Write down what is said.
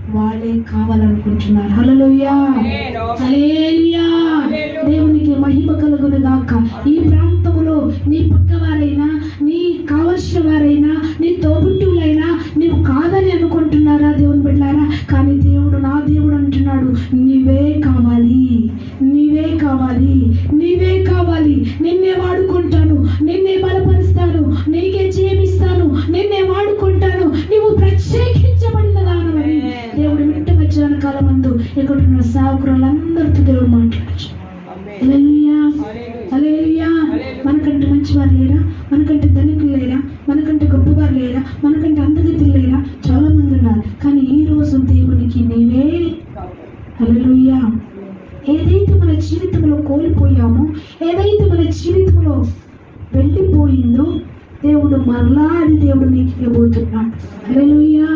వాళ్ళే కావాలనుకుంటున్నారు. హల్లెలూయా, హల్లెలూయా. దేవునికి మహిమ కలుగును గాక. ఈ ప్రాంతంలో నీ పక్కవారైనా, నీ కావలసిన వారైనా, నీ తోబుట్టువులైనా నీవు కాదని అనుకుంటున్నారా దేవుని బిడ్డలారా? కానీ దేవుడు, నా దేవుడు అంటున్నాడు, నీవే కావాలి, నీవే కావాలి, నీవే కావాలి. నిన్నే వాడుకుంటాను, నిన్నే బలపరుస్తాను, నీకే జీవిస్తాను, నిన్నే వాడుకుంటాను. నీవు ప్రత్యేకించబడిన దానమని దేవుడు మిట్ట మధ్యాహ్న కాలం ముందు ఇక్కడ ఉన్న సేవకులందరితో దేవుడు మాట్లాడచ్చు. హల్లెలూయా, హల్లెలూయా. మనకంటే మంచివారు లేరా? మనకంటే ధనికులు లేరా? మనకంటే గొప్పవారు లేరా? మనకంటే అందగతులు లేరా? చాలా మంది ఉన్నారు. కానీ ఈ రోజు దేవునికి నీవే. హల్లెలూయా. ఏదైతే మన జీవితంలో కోల్పోయామో, ఏదైతే మన జీవితంలో వెళ్ళిపోయిందో, దేవుడు మరలా అది దేవుడు నీకు ఇవ్వబోతున్నాడు. హల్లెలూయా.